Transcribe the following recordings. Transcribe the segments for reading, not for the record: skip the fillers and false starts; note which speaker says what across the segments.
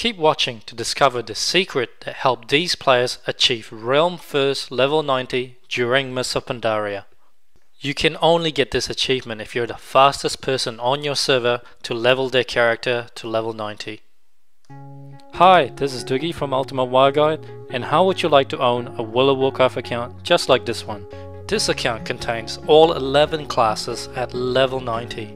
Speaker 1: Keep watching to discover the secret that helped these players achieve Realm First level 90 during Mists of Pandaria. You can only get this achievement if you're the fastest person on your server to level their character to level 90. Hi, this is Doogie from Ultimate WoW Guide, and how would you like to own a World of Warcraft account just like this one? This account contains all 11 classes at level 90.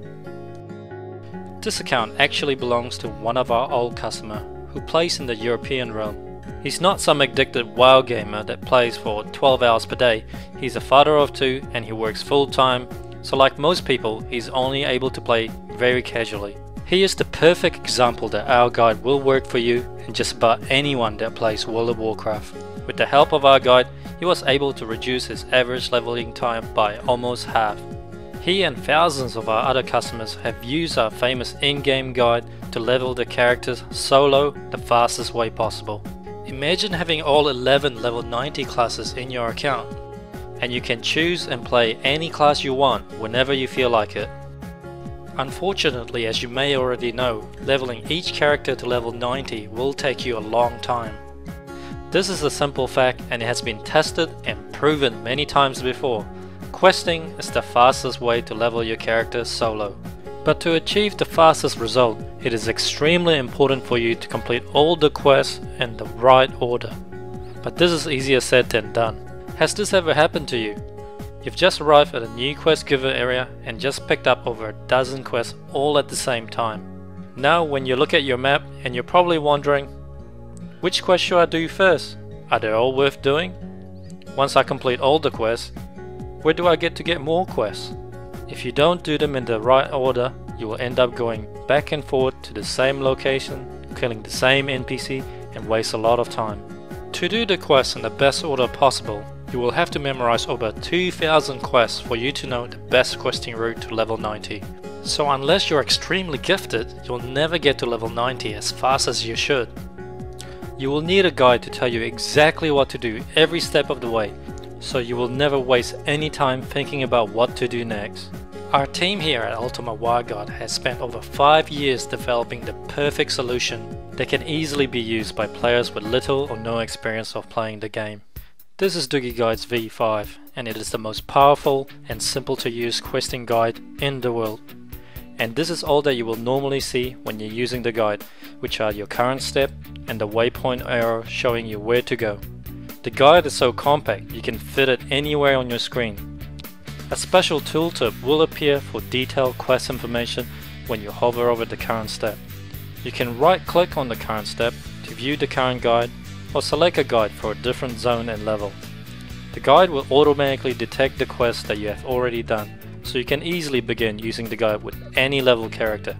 Speaker 1: This account actually belongs to one of our old customers who plays in the European realm. He's not some addicted WoW gamer that plays for 12 hours per day. He's a father of 2 and he works full time, so like most people, he's only able to play very casually. He is the perfect example that our guide will work for you and just about anyone that plays World of Warcraft. With the help of our guide, he was able to reduce his average leveling time by almost half. He and thousands of our other customers have used our famous in-game guide to level their characters solo the fastest way possible. Imagine having all 11 level 90 classes in your account, and you can choose and play any class you want whenever you feel like it. Unfortunately, as you may already know, leveling each character to level 90 will take you a long time. This is a simple fact and it has been tested and proven many times before. Questing is the fastest way to level your character solo. But to achieve the fastest result, it is extremely important for you to complete all the quests in the right order. But this is easier said than done. Has this ever happened to you? You've just arrived at a new quest giver area and just picked up over a dozen quests all at the same time. Now when you look at your map and you're probably wondering, which quest should I do first? Are they all worth doing? Once I complete all the quests, where do I get more quests? If you don't do them in the right order, you will end up going back and forth to the same location, killing the same NPC and waste a lot of time. To do the quests in the best order possible, you will have to memorize over 2,000 quests for you to know the best questing route to level 90. So unless you're extremely gifted, you'll never get to level 90 as fast as you should. You will need a guide to tell you exactly what to do every step of the way, so you will never waste any time thinking about what to do next. Our team here at Ultimate WoW Guide has spent over 5 years developing the perfect solution that can easily be used by players with little or no experience of playing the game. This is Doogie Guide's V5 and it is the most powerful and simple to use questing guide in the world. And this is all that you will normally see when you're using the guide, which are your current step and the waypoint arrow showing you where to go. The guide is so compact you can fit it anywhere on your screen. A special tooltip will appear for detailed quest information when you hover over the current step. You can right click on the current step to view the current guide or select a guide for a different zone and level. The guide will automatically detect the quests that you have already done, so you can easily begin using the guide with any level character.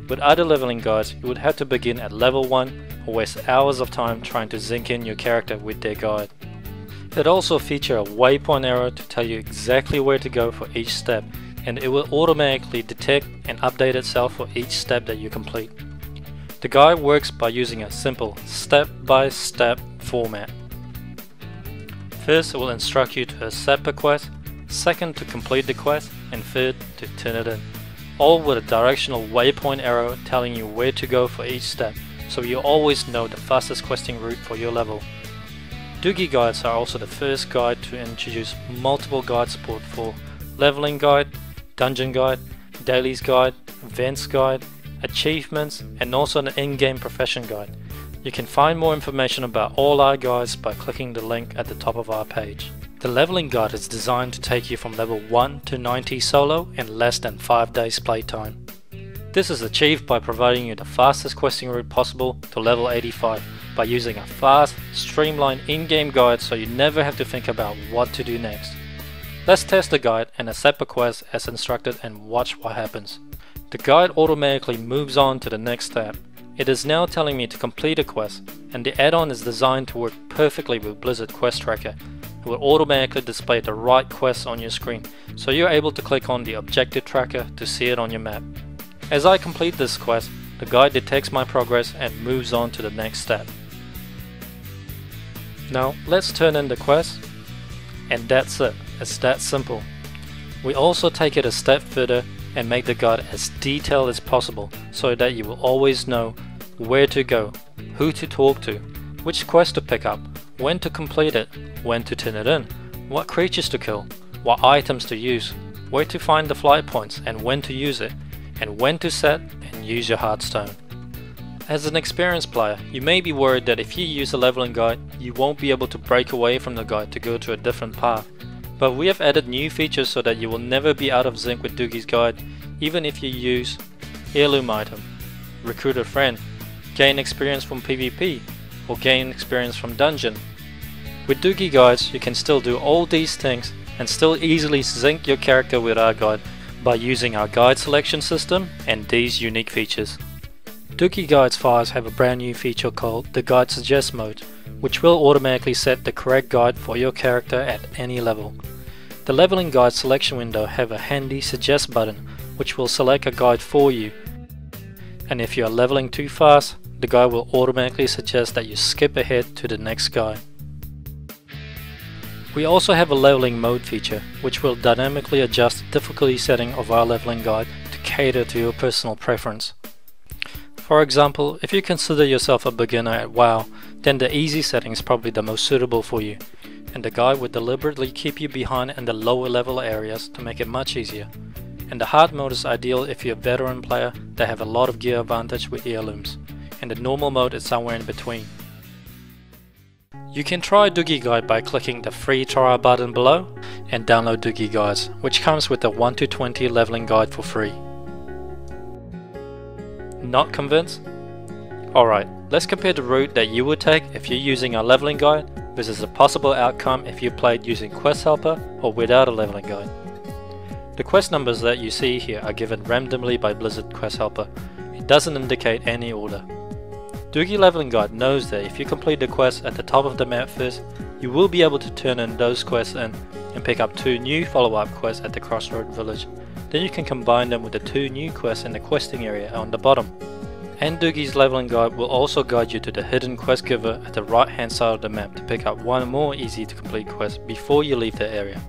Speaker 1: With other leveling guides, you would have to begin at level 1 or waste hours of time trying to zinc in your character with their guide. It also features a waypoint arrow to tell you exactly where to go for each step, and it will automatically detect and update itself for each step that you complete. The guide works by using a simple step-by-step format. First, it will instruct you to accept a quest, second to complete the quest, and third to turn it in. All with a directional waypoint arrow telling you where to go for each step, so you always know the fastest questing route for your level. Doogie guides are also the first guide to introduce multiple guide support for leveling guide, dungeon guide, dailies guide, events guide, achievements, and also an in-game profession guide. You can find more information about all our guides by clicking the link at the top of our page. The leveling guide is designed to take you from level 1 to 90 solo in less than 5 days playtime. This is achieved by providing you the fastest questing route possible to level 85 by using a fast, streamlined in-game guide so you never have to think about what to do next. Let's test the guide and accept a quest as instructed and watch what happens. The guide automatically moves on to the next step. It is now telling me to complete a quest, and the add-on is designed to work perfectly with Blizzard Quest Tracker. It will automatically display the right quests on your screen, so you're able to click on the objective tracker to see it on your map. As I complete this quest, the guide detects my progress and moves on to the next step. Now let's turn in the quest, and that's it. It's that simple. We also take it a step further and make the guide as detailed as possible so that you will always know where to go, who to talk to, which quest to pick up, when to complete it, when to turn it in, what creatures to kill, what items to use, where to find the flight points and when to use it, and when to set and use your Hearthstone. As an experienced player, you may be worried that if you use a leveling guide, you won't be able to break away from the guide to go to a different path. But we have added new features so that you will never be out of sync with Doogie's guide, even if you use heirloom item, recruit a friend, gain experience from PvP, or gain experience from dungeon. With Doogie guides, you can still do all these things and still easily sync your character with our guide by using our guide selection system and these unique features. Doogie Guides files have a brand new feature called the Guide Suggest mode, which will automatically set the correct guide for your character at any level. The leveling guide selection window have a handy suggest button which will select a guide for you, and if you are leveling too fast, the guide will automatically suggest that you skip ahead to the next guide. We also have a leveling mode feature which will dynamically adjust the difficulty setting of our leveling guide to cater to your personal preference. For example, if you consider yourself a beginner at WoW, then the easy setting is probably the most suitable for you, and the guide would deliberately keep you behind in the lower level areas to make it much easier. And the hard mode is ideal if you're a veteran player that have a lot of gear advantage with heirlooms, and the normal mode is somewhere in between. You can try Doogie Guide by clicking the free trial button below and download Doogie Guides, which comes with a 1 to 20 leveling guide for free. Not convinced? Alright, let's compare the route that you would take if you're using our leveling guide versus a possible outcome if you played using Quest Helper or without a leveling guide. The quest numbers that you see here are given randomly by Blizzard Quest Helper. It doesn't indicate any order. Doogie Leveling Guide knows that if you complete the quest at the top of the map first, you will be able to turn in those quests in and pick up 2 new follow-up quests at the Crossroad Village. Then you can combine them with the 2 new quests in the questing area on the bottom. And Doogie's Leveling Guide will also guide you to the hidden quest giver at the right hand side of the map to pick up one more easy to complete quest before you leave the area.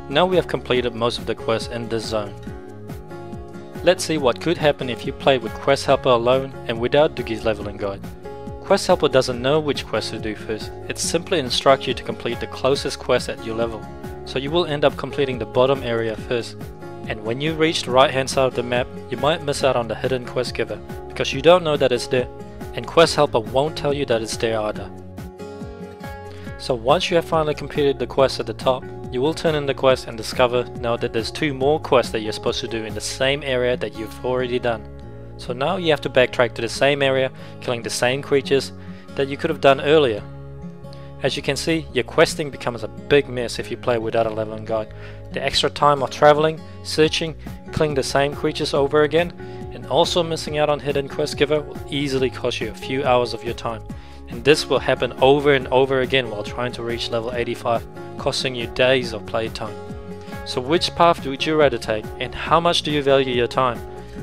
Speaker 1: Now we have completed most of the quests in this zone. Let's see what could happen if you play with Quest Helper alone and without Doogie's Leveling Guide. Quest Helper doesn't know which quest to do first, it simply instructs you to complete the closest quest at your level, so you will end up completing the bottom area first. And when you reach the right hand side of the map, you might miss out on the hidden quest giver, because you don't know that it's there, and Quest Helper won't tell you that it's there either. So once you have finally completed the quest at the top, you will turn in the quest and discover now that there's 2 more quests that you're supposed to do in the same area that you've already done. So now you have to backtrack to the same area, killing the same creatures that you could have done earlier. As you can see, your questing becomes a big mess if you play without a leveling guide. The extra time of traveling, searching, killing the same creatures over again, and also missing out on hidden quest giver will easily cost you a few hours of your time. And this will happen over and over again while trying to reach level 85, costing you days of playtime. So which path would you rather take, and how much do you value your time?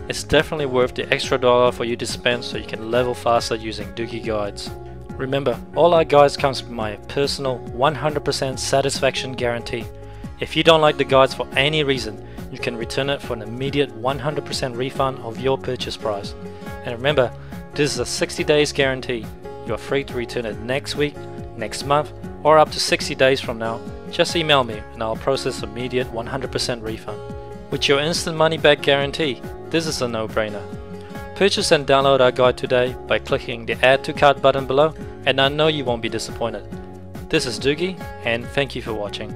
Speaker 1: It's definitely worth the extra dollar for you to spend so you can level faster using Doogie Guides. Remember, all our guides comes with my personal 100% satisfaction guarantee. If you don't like the guides for any reason, you can return it for an immediate 100% refund of your purchase price. And remember, this is a 60 days guarantee. You are free to return it next week, next month, or up to 60 days from now. Just email me and I'll process immediate 100% refund. With your instant money back guarantee, this is a no-brainer. Purchase and download our guide today by clicking the Add to Cart button below, and I know you won't be disappointed. This is Doogie, and thank you for watching.